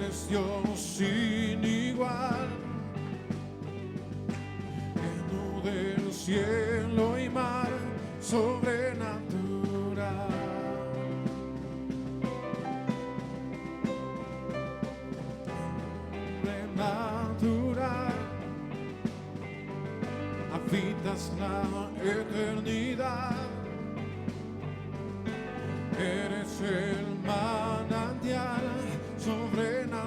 eres Dios sin igual, lleno del cielo y mar, sobrenatural. Sobrenatural, habitas la eternidad, eres el manantial sobrenatural.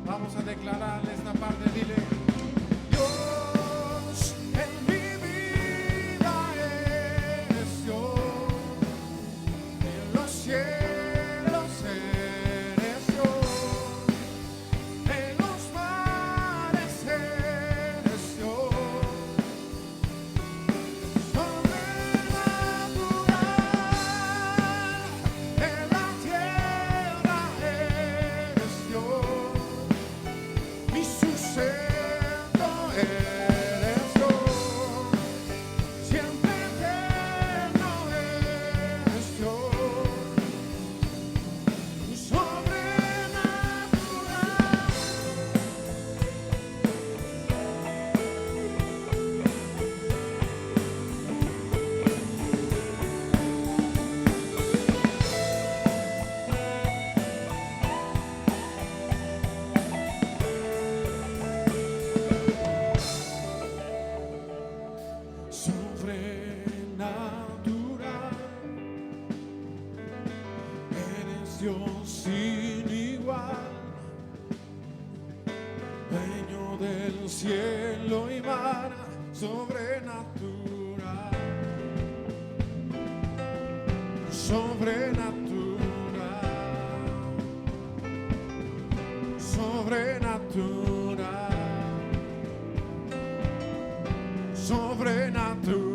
Vamos a declararle esta parte, dile: Dios, en mi vida eres Dios, en los cielos eres Dios, en los mares eres Dios. Sobrenatural, eres Dios sin igual, dueño del cielo y mar, sobrenatural, sobrenatural, sobrenatural, sobrenatural.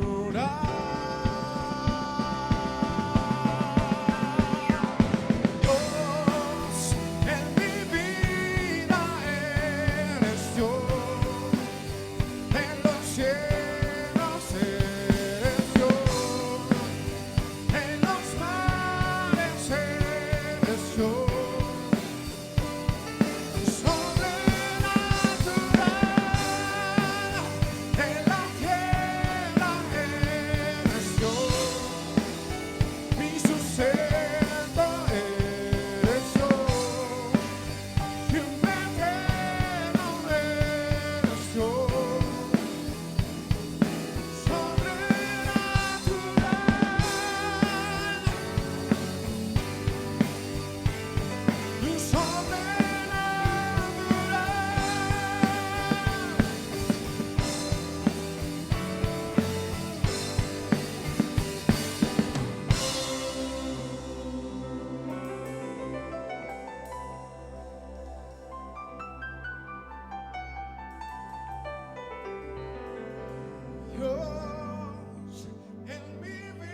Dios, en mi vida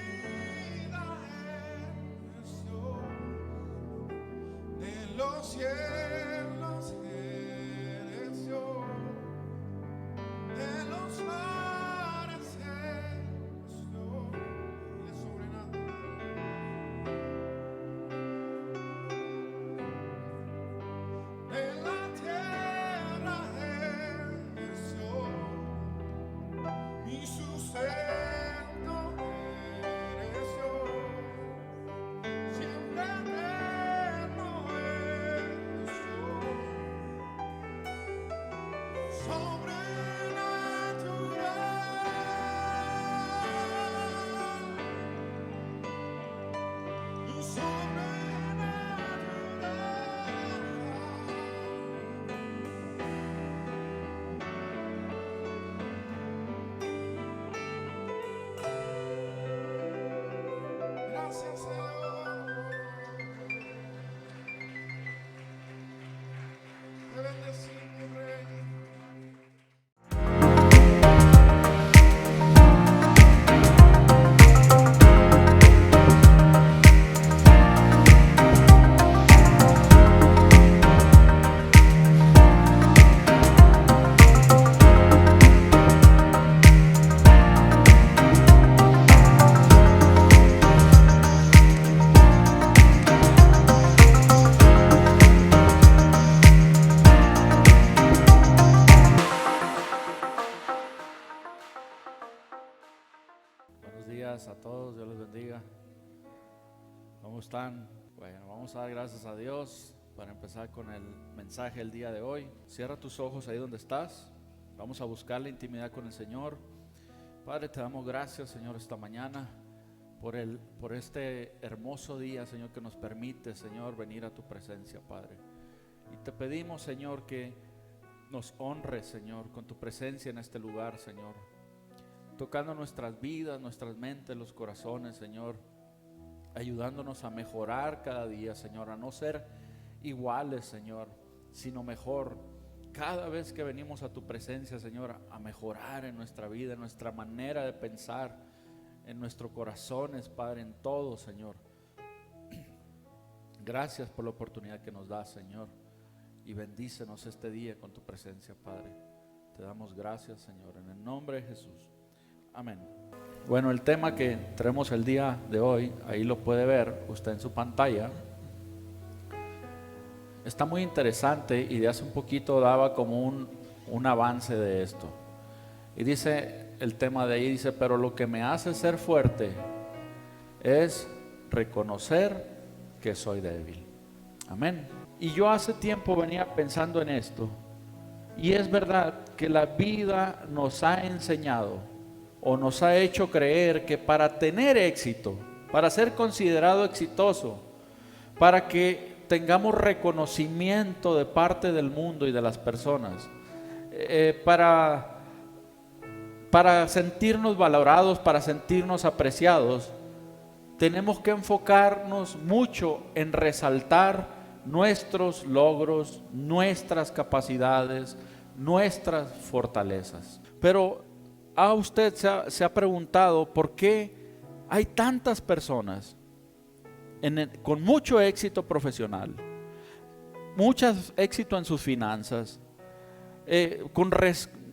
eres Dios, en los cielos eres Dios, en los mares eres Dios, y es sobrenatural. En la tierra eres Dios, mi sustento eres Dios, siempre eterno eres Dios. todos, Dios les bendiga. ¿Cómo están? Bueno, vamos a dar gracias a Dios para empezar con el mensaje el día de hoy. Cierra tus ojos ahí donde estás. Vamos a buscar la intimidad con el Señor. Padre, te damos gracias, Señor, esta mañana por este hermoso día, Señor, que nos permite, Señor, venir a tu presencia, Padre. Y te pedimos, Señor, que nos honres, Señor, con tu presencia en este lugar, Señor, tocando nuestras vidas, nuestras mentes, los corazones, Señor, ayudándonos a mejorar cada día, Señor, a no ser iguales, Señor, sino mejor. Cada vez que venimos a tu presencia, Señor, a mejorar en nuestra vida, en nuestra manera de pensar, en nuestros corazones, Padre, en todo, Señor. Gracias por la oportunidad que nos das, Señor, y bendícenos este día con tu presencia, Padre. Te damos gracias, Señor, en el nombre de Jesús. Amén. Bueno, el tema que traemos el día de hoy, ahí lo puede ver usted en su pantalla. Está muy interesante y de hace un poquito daba como un avance de esto. Y dice el tema de ahí, dice: pero lo que me hace ser fuerte es reconocer que soy débil. Amén. Y yo hace tiempo venía pensando en esto. Y es verdad que la vida nos ha enseñado o nos ha hecho creer que para tener éxito, para ser considerado exitoso, para que tengamos reconocimiento de parte del mundo y de las personas, para sentirnos valorados, para sentirnos apreciados, tenemos que enfocarnos mucho en resaltar nuestros logros, nuestras capacidades, nuestras fortalezas. Pero ¿a usted se ha preguntado por qué hay tantas personas con mucho éxito profesional, mucho éxito en sus finanzas,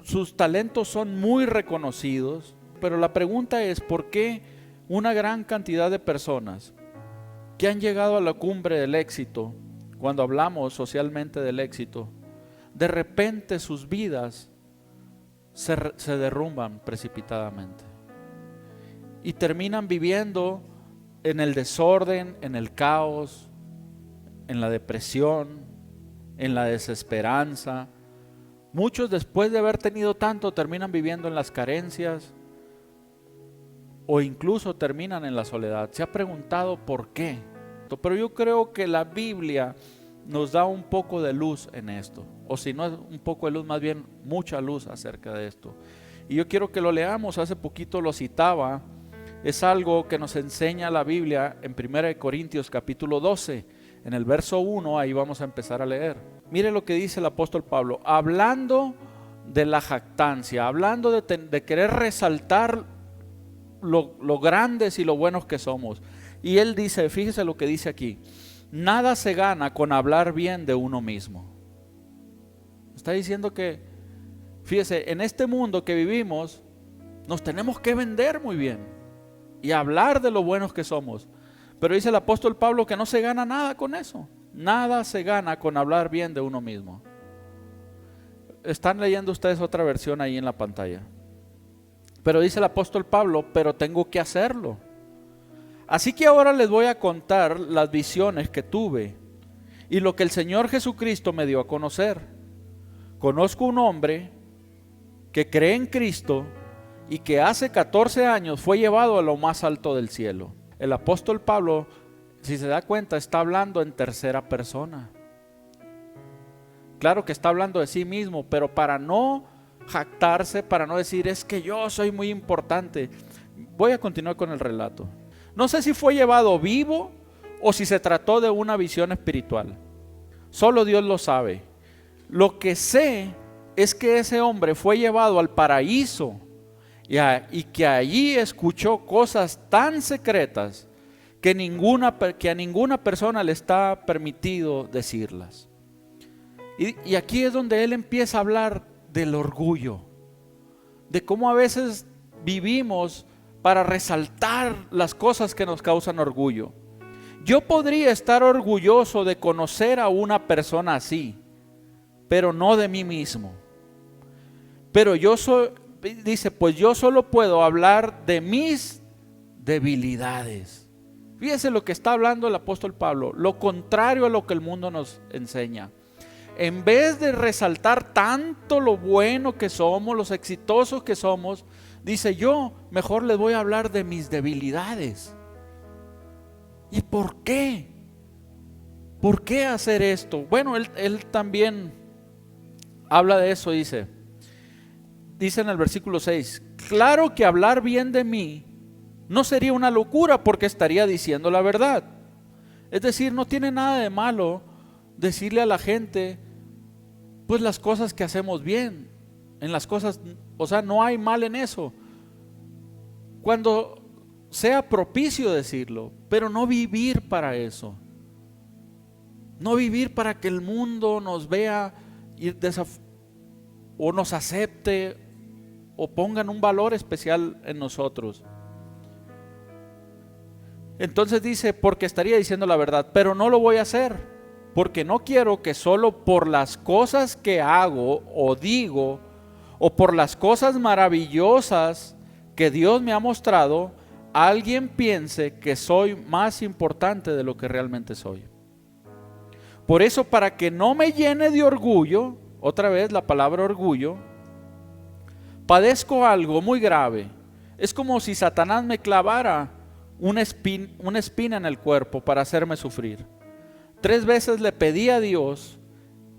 sus talentos son muy reconocidos, pero la pregunta es: ¿por qué una gran cantidad de personas que han llegado a la cumbre del éxito, cuando hablamos socialmente del éxito, de repente sus vidas se derrumban precipitadamente y terminan viviendo en el desorden, en el caos, en la depresión, en la desesperanza? Muchos, después de haber tenido tanto, terminan viviendo en las carencias o incluso terminan en la soledad. ¿Se ha preguntado por qué? Pero yo creo que la Biblia nos da un poco de luz en esto, o si no es un poco de luz, más bien mucha luz acerca de esto. Y yo quiero que lo leamos. Hace poquito lo citaba. Es algo que nos enseña la Biblia en 1 Corintios capítulo 12, en el verso 1, ahí vamos a empezar a leer. Mire lo que dice el apóstol Pablo, hablando de la jactancia, hablando de querer resaltar lo grandes y lo buenos que somos. Y él dice, fíjese lo que dice aquí: nada se gana con hablar bien de uno mismo. Está diciendo que, fíjese, en este mundo que vivimos, nos tenemos que vender muy bien y hablar de lo buenos que somos. Pero dice el apóstol Pablo que no se gana nada con eso. Nada se gana con hablar bien de uno mismo. Están leyendo ustedes otra versión ahí en la pantalla. Pero dice el apóstol Pablo: pero tengo que hacerlo. Así que ahora les voy a contar las visiones que tuve y lo que el Señor Jesucristo me dio a conocer. Conozco un hombre que cree en Cristo y que hace 14 años fue llevado a lo más alto del cielo. El apóstol Pablo, si se da cuenta, está hablando en tercera persona. Claro que está hablando de sí mismo, pero para no jactarse, para no decir es que yo soy muy importante. Voy a continuar con el relato. No sé si fue llevado vivo o si se trató de una visión espiritual. Solo Dios lo sabe. Lo que sé es que ese hombre fue llevado al paraíso y que allí escuchó cosas tan secretas que a ninguna persona le está permitido decirlas. Y aquí es donde él empieza a hablar del orgullo, de cómo a veces vivimos para resaltar las cosas que nos causan orgullo. Yo podría estar orgulloso de conocer a una persona así, pero no de mí mismo. Pero dice, pues yo solo puedo hablar de mis debilidades. Fíjese lo que está hablando el apóstol Pablo, lo contrario a lo que el mundo nos enseña. En vez de resaltar tanto lo bueno que somos, los exitosos que somos, dice, yo mejor les voy a hablar de mis debilidades. ¿Y por qué? ¿Por qué hacer esto? Bueno, él también habla de eso, dice en el versículo 6, claro que hablar bien de mí no sería una locura porque estaría diciendo la verdad. Es decir, no tiene nada de malo decirle a la gente pues las cosas que hacemos bien, en las cosas, o sea, no hay mal en eso. Cuando sea propicio decirlo, pero no vivir para eso. No vivir para que el mundo nos vea o nos acepte o pongan un valor especial en nosotros. Entonces dice, porque estaría diciendo la verdad, pero no lo voy a hacer, porque no quiero que solo por las cosas que hago o digo, o por las cosas maravillosas que Dios me ha mostrado, alguien piense que soy más importante de lo que realmente soy. Por eso, para que no me llene de orgullo, otra vez la palabra orgullo, padezco algo muy grave. Es como si Satanás me clavara una espina en el cuerpo para hacerme sufrir. 3 veces le pedí a Dios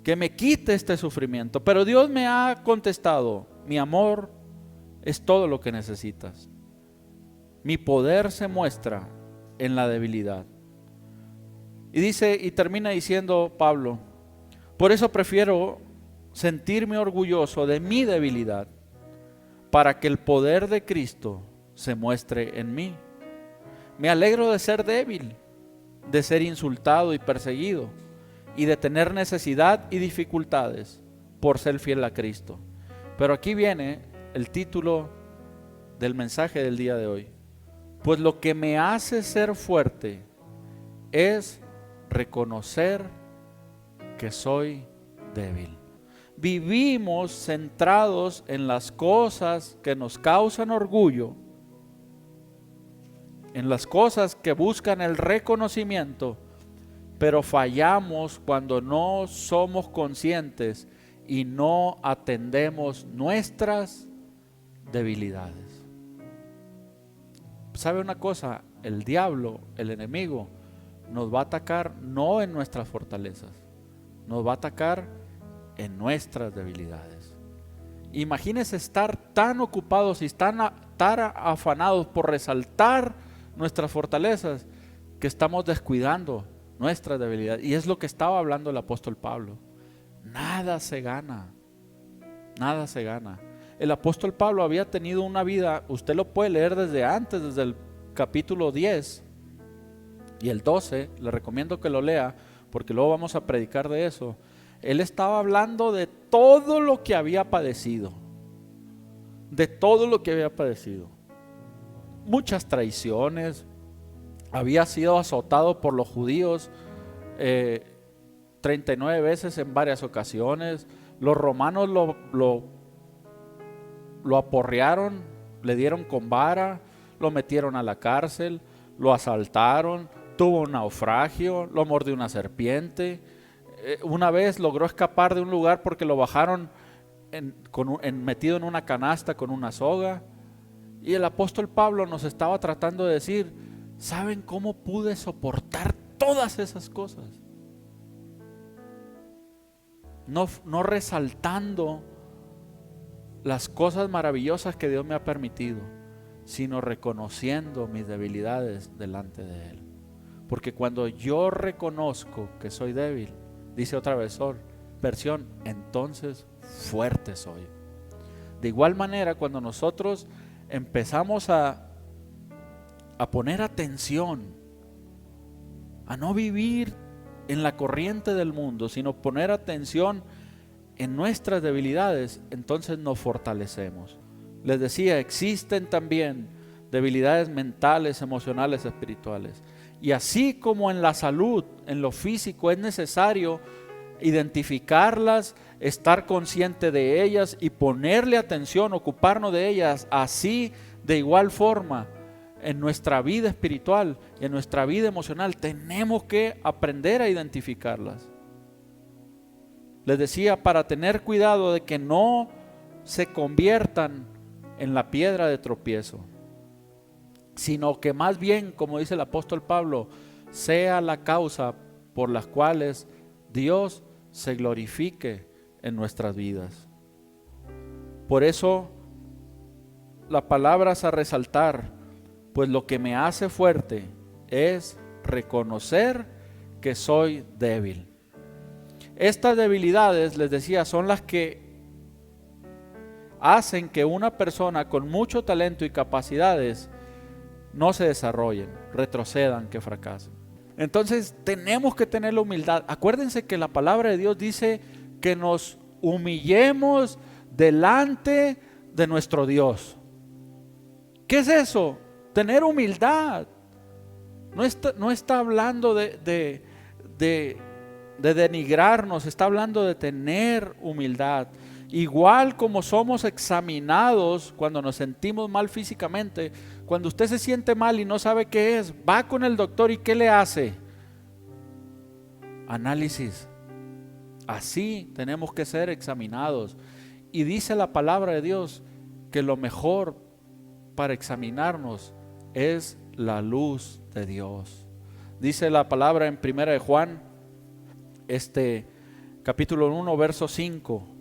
que me quite este sufrimiento, pero Dios me ha contestado, mi amor es todo lo que necesitas. Mi poder se muestra en la debilidad. Y dice, y termina diciendo Pablo, por eso prefiero sentirme orgulloso de mi debilidad, para que el poder de Cristo se muestre en mí. Me alegro de ser débil, de ser insultado y perseguido, y de tener necesidad y dificultades por ser fiel a Cristo. Pero aquí viene el título del mensaje del día de hoy. Pues lo que me hace ser fuerte es reconocer que soy débil. Vivimos centrados en las cosas que nos causan orgullo, en las cosas que buscan el reconocimiento, pero fallamos cuando no somos conscientes y no atendemos nuestras debilidades. ¿Sabe una cosa? El diablo, el enemigo, nos va a atacar no en nuestras fortalezas, nos va a atacar en nuestras debilidades. Imagínense estar tan ocupados y tan afanados por resaltar nuestras fortalezas que estamos descuidando nuestras debilidades. Y es lo que estaba hablando el apóstol Pablo. Nada se gana, nada se gana. El apóstol Pablo había tenido una vida, usted lo puede leer desde antes, desde el capítulo 10 y el 12, le recomiendo que lo lea porque luego vamos a predicar de eso. Él estaba hablando de todo lo que había padecido, de todo lo que había padecido. Muchas traiciones, había sido azotado por los judíos 39 veces en varias ocasiones. Los romanos lo aporrearon, le dieron con vara, lo metieron a la cárcel, lo asaltaron, tuvo un naufragio, lo mordió una serpiente. Una vez logró escapar de un lugar porque lo bajaron metido en una canasta con una soga. Y el apóstol Pablo nos estaba tratando de decir, ¿saben cómo pude soportar todas esas cosas? No resaltando las cosas maravillosas que Dios me ha permitido, sino reconociendo mis debilidades delante de Él. Porque cuando yo reconozco que soy débil, dice otra versión, entonces fuerte soy. De igual manera, cuando nosotros empezamos a poner atención, a no vivir en la corriente del mundo, sino poner atención en nuestras debilidades, entonces nos fortalecemos. Les decía, existen también debilidades mentales, emocionales, espirituales. Y así como en la salud, en lo físico, es necesario identificarlas, estar consciente de ellas y ponerle atención, ocuparnos de ellas. Así, de igual forma, en nuestra vida espiritual y en nuestra vida emocional, tenemos que aprender a identificarlas. Les decía, para tener cuidado de que no se conviertan en la piedra de tropiezo, sino que más bien, como dice el apóstol Pablo, sea la causa por las cuales Dios se glorifique en nuestras vidas. Por eso la palabra es a resaltar, pues lo que me hace fuerte es reconocer que soy débil. Estas debilidades, les decía, son las que hacen que una persona con mucho talento y capacidades no se desarrollen, retrocedan, que fracasen. Entonces tenemos que tener la humildad. Acuérdense que la palabra de Dios dice que nos humillemos delante de nuestro Dios. ¿Qué es eso? Tener humildad. No está hablando de denigrarnos, está hablando de tener humildad. Igual como somos examinados cuando nos sentimos mal físicamente, cuando usted se siente mal y no sabe qué es, va con el doctor y ¿qué le hace? Análisis. Así tenemos que ser examinados. Y dice la palabra de Dios que lo mejor para examinarnos es la luz de Dios. Dice la palabra en 1 de Juan, capítulo 1, verso 5.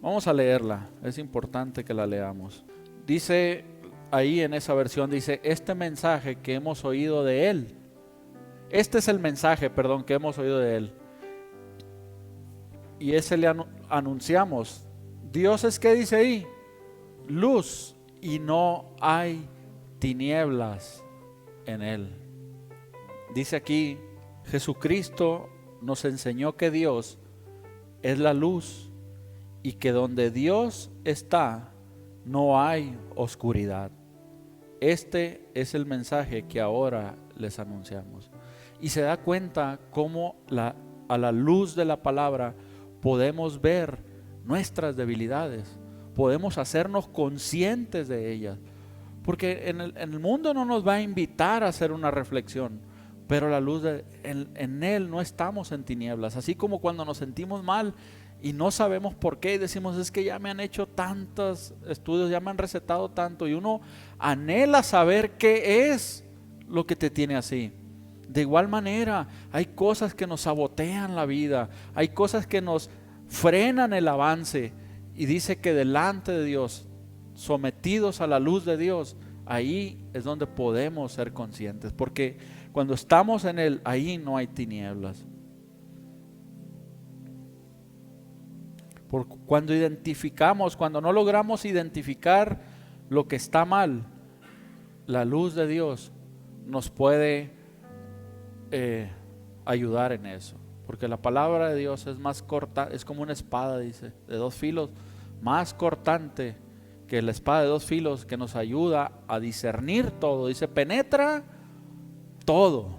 Vamos a leerla, es importante que la leamos. Dice ahí en esa versión, dice, este mensaje que hemos oído de Él. Este es el mensaje, que hemos oído de Él. Y ese le anunciamos. Dios es, ¿qué dice ahí? Luz, y no hay tinieblas en Él. Dice aquí, Jesucristo nos enseñó que Dios es la luz y que donde Dios está no hay oscuridad. Este es el mensaje que ahora les anunciamos. Y se da cuenta cómo a la luz de la palabra podemos ver nuestras debilidades, podemos hacernos conscientes de ellas, porque en el mundo no nos va a invitar a hacer una reflexión, pero la luz en Él no estamos en tinieblas. Así como cuando nos sentimos mal y no sabemos por qué y decimos, es que ya me han hecho tantos estudios, ya me han recetado tanto, y uno anhela saber qué es lo que te tiene así. De igual manera, hay cosas que nos sabotean la vida, hay cosas que nos frenan el avance, y dice que delante de Dios, sometidos a la luz de Dios, ahí es donde podemos ser conscientes, porque cuando estamos en Él, ahí no hay tinieblas. Cuando identificamos, cuando no logramos identificar lo que está mal, la luz de Dios nos puede ayudar en eso, porque la palabra de Dios es más corta, es como una espada, dice, de 2 filos, más cortante que la espada de 2 filos, que nos ayuda a discernir todo. Dice, penetra todo,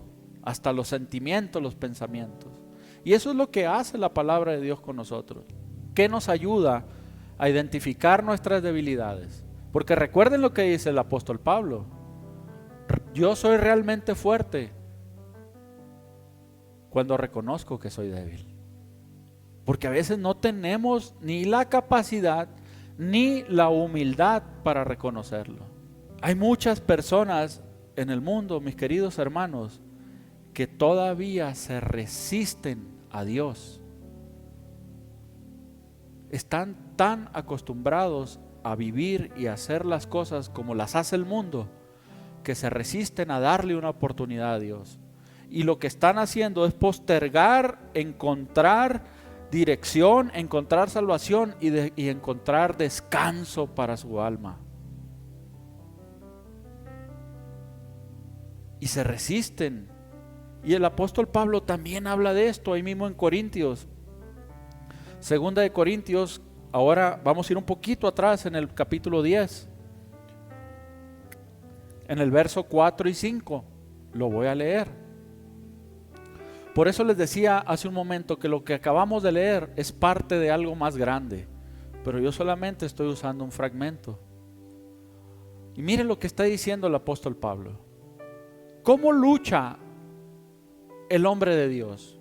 hasta los sentimientos, los pensamientos. Y eso es lo que hace la palabra de Dios con nosotros, que nos ayuda a identificar nuestras debilidades. Porque recuerden lo que dice el apóstol Pablo: yo soy realmente fuerte cuando reconozco que soy débil. Porque a veces no tenemos ni la capacidad ni la humildad para reconocerlo. Hay muchas personas en el mundo, mis queridos hermanos, que todavía se resisten a Dios. Están tan acostumbrados a vivir y hacer las cosas como las hace el mundo, que se resisten a darle una oportunidad a Dios. Y lo que están haciendo es postergar, encontrar dirección, encontrar salvación y encontrar descanso para su alma. Y se resisten. Y el apóstol Pablo también habla de esto ahí mismo en Corintios. Segunda de Corintios, ahora vamos a ir un poquito atrás en el capítulo 10. En el verso 4 y 5, lo voy a leer. Por eso les decía hace un momento que lo que acabamos de leer es parte de algo más grande, pero yo solamente estoy usando un fragmento. Y mire lo que está diciendo el apóstol Pablo. ¿Cómo lucha el hombre de Dios?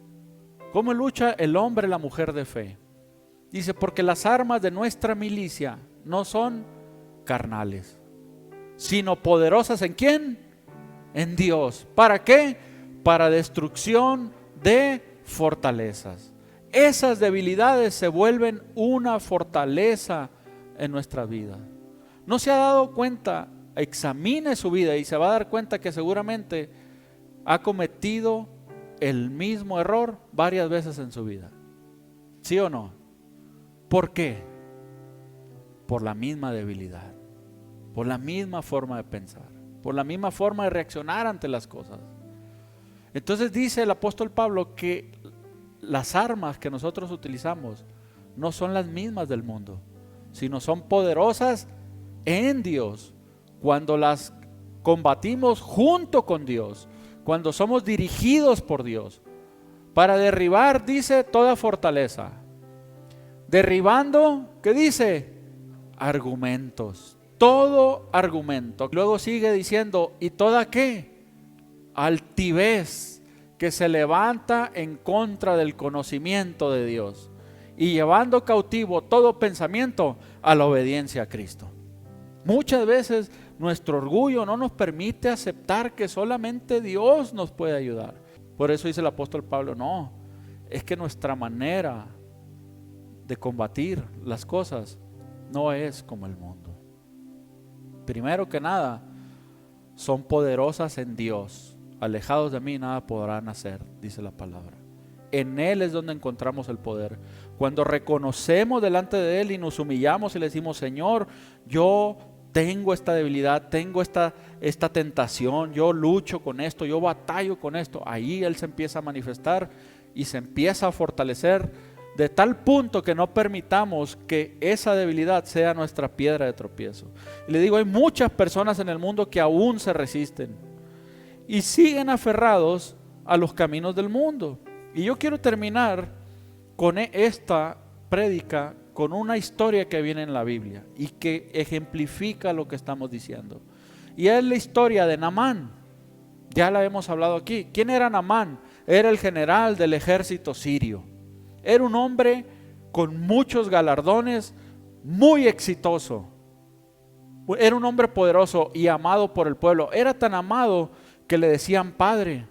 ¿Cómo lucha el hombre, la mujer de fe? Dice, porque las armas de nuestra milicia no son carnales, sino poderosas ¿en quién? En Dios. ¿Para qué? Para destrucción de fortalezas. Esas debilidades se vuelven una fortaleza en nuestra vida. ¿No se ha dado cuenta? Examine su vida y se va a dar cuenta que seguramente ha cometido el mismo error varias veces en su vida. ¿Sí o no? ¿Por qué? Por la misma debilidad, por la misma forma de pensar, por la misma forma de reaccionar ante las cosas. Entonces dice el apóstol Pablo que las armas que nosotros utilizamos no son las mismas del mundo, sino son poderosas en Dios cuando las combatimos junto con Dios, cuando somos dirigidos por Dios, para derribar, dice, toda fortaleza. Derribando, ¿qué dice? Argumentos, todo argumento. Luego sigue diciendo, ¿y toda qué? Altivez que se levanta en contra del conocimiento de Dios, y llevando cautivo todo pensamiento a la obediencia a Cristo. Muchas veces nuestro orgullo no nos permite aceptar que solamente Dios nos puede ayudar. Por eso dice el apóstol Pablo, no, es que nuestra manera de combatir las cosas no es como el mundo. Primero que nada, son poderosas en Dios. Alejados de mí nada podrán hacer, dice la palabra. En Él es donde encontramos el poder. Cuando reconocemos delante de Él y nos humillamos y le decimos, Señor, yo tengo esta debilidad, tengo esta tentación, yo lucho con esto, yo batallo con esto. Ahí Él se empieza a manifestar y se empieza a fortalecer de tal punto que no permitamos que esa debilidad sea nuestra piedra de tropiezo. Y le digo, hay muchas personas en el mundo que aún se resisten y siguen aferrados a los caminos del mundo. Y yo quiero terminar con esta prédica con una historia que viene en la Biblia y que ejemplifica lo que estamos diciendo. Y es la historia de Naamán. Ya la hemos hablado aquí. ¿Quién era Naamán? Era el general del ejército sirio. Era un hombre con muchos galardones, muy exitoso. Era un hombre poderoso y amado por el pueblo. Era tan amado que le decían padre.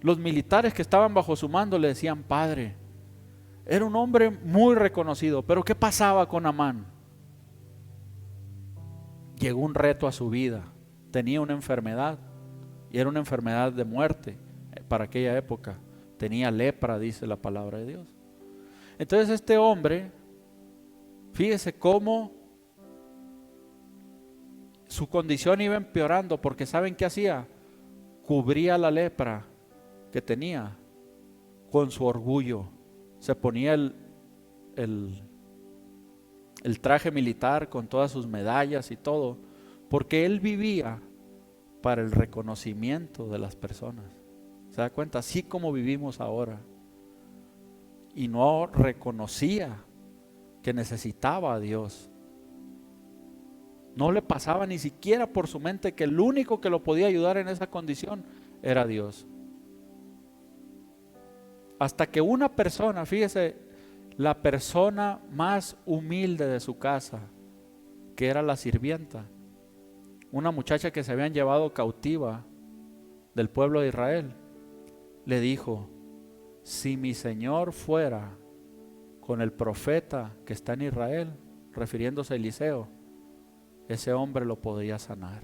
Los militares que estaban bajo su mando le decían padre. Era un hombre muy reconocido. Pero ¿qué pasaba con Naamán? Llegó un reto a su vida. Tenía una enfermedad y era una enfermedad de muerte para aquella época. Tenía lepra, dice la palabra de Dios. Entonces este hombre, fíjese cómo su condición iba empeorando, porque ¿saben qué hacía? Cubría la lepra que tenía con su orgullo. Se ponía el traje militar con todas sus medallas y todo, porque él vivía para el reconocimiento de las personas. ¿Se da cuenta? Así como vivimos ahora. Y no reconocía que necesitaba a Dios. No le pasaba ni siquiera por su mente que el único que lo podía ayudar en esa condición era Dios. Hasta que una persona, fíjese, la persona más humilde de su casa, que era la sirvienta, una muchacha que se habían llevado cautiva del pueblo de Israel, le dijo, si mi Señor fuera con el profeta que está en Israel, refiriéndose a Eliseo, ese hombre lo podría sanar.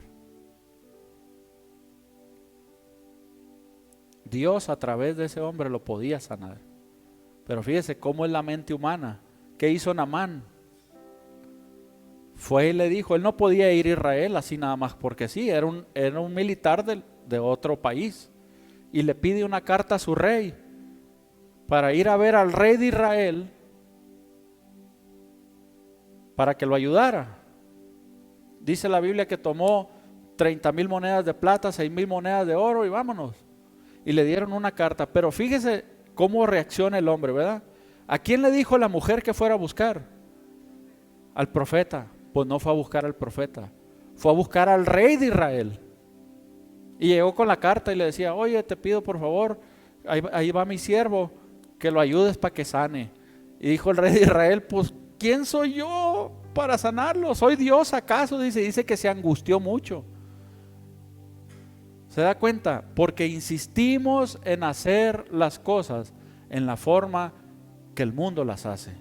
Dios a través de ese hombre lo podía sanar. Pero fíjese cómo es la mente humana. ¿Qué hizo Naamán? Fue y le dijo, él no podía ir a Israel así nada más porque sí, era un militar de otro país. Y le pide una carta a su rey para ir a ver al rey de Israel para que lo ayudara. Dice la Biblia que tomó 30,000 monedas de plata, 6,000 monedas de oro y vámonos. Y le dieron una carta. Pero fíjese cómo reacciona el hombre, ¿verdad? ¿A quién le dijo la mujer que fuera a buscar? Al profeta. Pues no fue a buscar al profeta, fue a buscar al rey de Israel. Y llegó con la carta y le decía, oye, te pido por favor, ahí va mi siervo, que lo ayudes para que sane. Y dijo el rey de Israel, pues, ¿quién soy yo para sanarlo? ¿Soy Dios acaso? Dice que se angustió mucho. ¿Se da cuenta? Porque insistimos en hacer las cosas en la forma que el mundo las hace.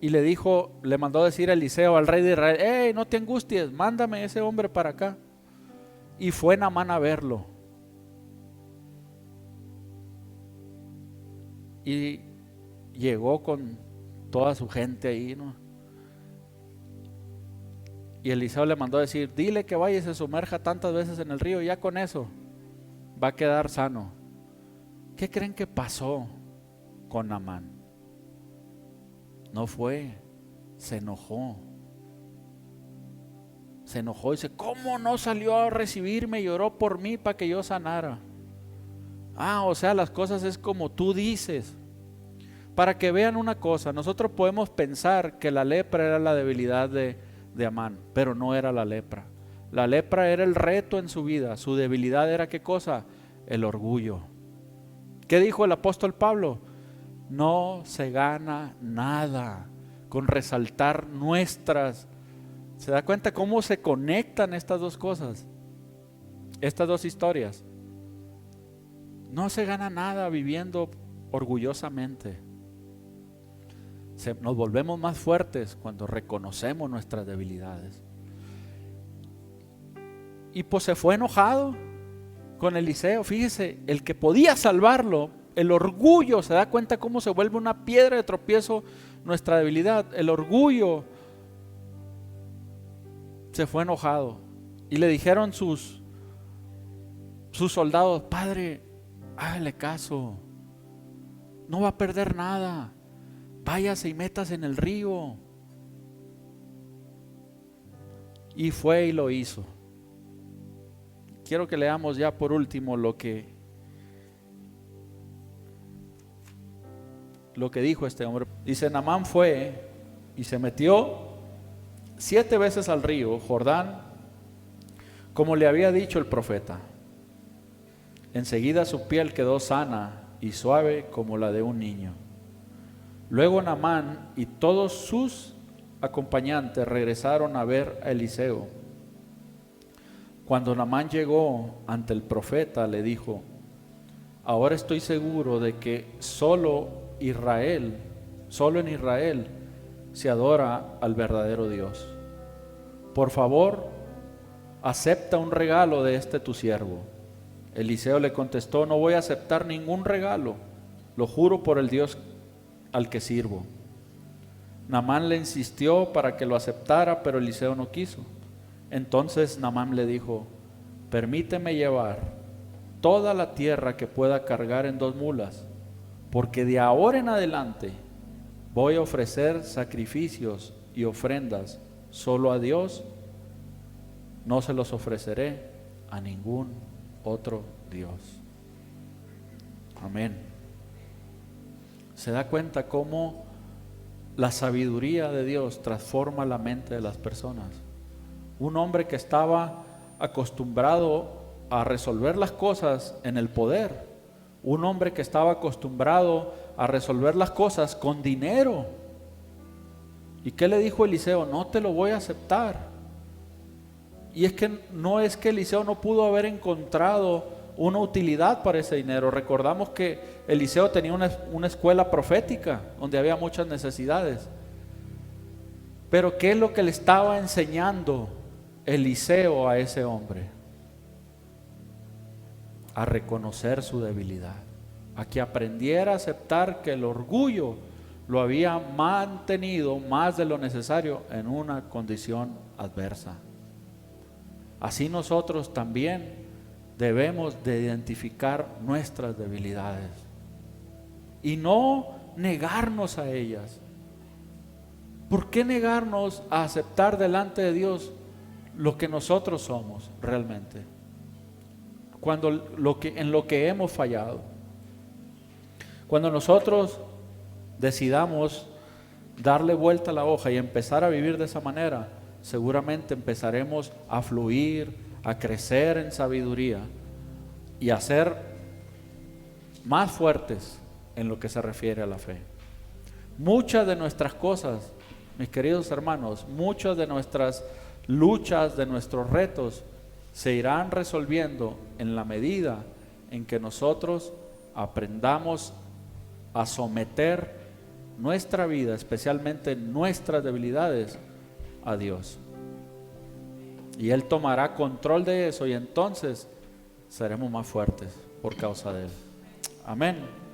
Y le mandó decir a Eliseo, al rey de Israel, hey, no te angusties, mándame ese hombre para acá. Y fue Naamán a verlo. Y llegó con toda su gente ahí, ¿no? Y Eliseo le mandó a decir, dile que vaya y se sumerja tantas veces en el río, y ya con eso va a quedar sano. ¿Qué creen que pasó con Naamán? No fue, se enojó. Se enojó y dice, ¿cómo no salió a recibirme y oró por mí para que yo sanara? O sea, las cosas es como tú dices. Para que vean una cosa, nosotros podemos pensar que la lepra era la debilidad de Amán, pero no era la lepra. La lepra era el reto en su vida. Su debilidad era ¿qué cosa? El orgullo. ¿Qué dijo el apóstol Pablo? No se gana nada con resaltar nuestras. ¿Se da cuenta cómo se conectan estas dos cosas? Estas dos historias. No se gana nada viviendo orgullosamente. Nos volvemos más fuertes cuando reconocemos nuestras debilidades. Y pues se fue enojado con Eliseo. Fíjese, el que podía salvarlo, el orgullo, ¿se da cuenta cómo se vuelve una piedra de tropiezo nuestra debilidad? El orgullo se fue enojado. Y le dijeron sus soldados, padre, hágale caso, no va a perder nada, váyase y métase en el río. Y fue y lo hizo. Quiero que leamos ya por último lo que dijo este hombre. Dice, Naamán fue y se metió 7 veces al río Jordán, como le había dicho el profeta. Enseguida su piel quedó sana y suave como la de un niño. Luego Naamán y todos sus acompañantes regresaron a ver a Eliseo. Cuando Naamán llegó ante el profeta, le dijo, ahora estoy seguro de que solo en Israel se adora al verdadero Dios. Por favor, acepta un regalo de tu siervo. Eliseo le contestó, no voy a aceptar ningún regalo, lo juro por el Dios al que sirvo. Naamán le insistió para que lo aceptara, pero Eliseo no quiso. Entonces Naamán le dijo, permíteme llevar toda la tierra que pueda cargar en 2 mulas, porque de ahora en adelante voy a ofrecer sacrificios y ofrendas solo a Dios, no se los ofreceré a ningún otro Dios. Amén. ¿Se da cuenta cómo la sabiduría de Dios transforma la mente de las personas? Un hombre que estaba acostumbrado a resolver las cosas en el poder, un hombre que estaba acostumbrado a resolver las cosas con dinero. ¿Y qué le dijo Eliseo? No te lo voy a aceptar. Y es que no es que Eliseo no pudo haber encontrado una utilidad para ese dinero. Recordamos que Eliseo tenía una escuela profética donde había muchas necesidades. Pero ¿qué es lo que le estaba enseñando Eliseo a ese hombre? A reconocer su debilidad, a que aprendiera a aceptar que el orgullo lo había mantenido más de lo necesario en una condición adversa. Así nosotros también debemos de identificar nuestras debilidades y no negarnos a ellas. ¿Por qué negarnos a aceptar delante de Dios lo que nosotros somos realmente? Cuando en lo que hemos fallado. Cuando nosotros decidamos darle vuelta a la hoja y empezar a vivir de esa manera, seguramente empezaremos a fluir, a crecer en sabiduría y a ser más fuertes en lo que se refiere a la fe. Muchas de nuestras cosas, mis queridos hermanos, muchas de nuestras luchas, de nuestros retos, se irán resolviendo en la medida en que nosotros aprendamos a someter nuestra vida, especialmente nuestras debilidades, a Dios. Y Él tomará control de eso y entonces seremos más fuertes por causa de Él. Amén.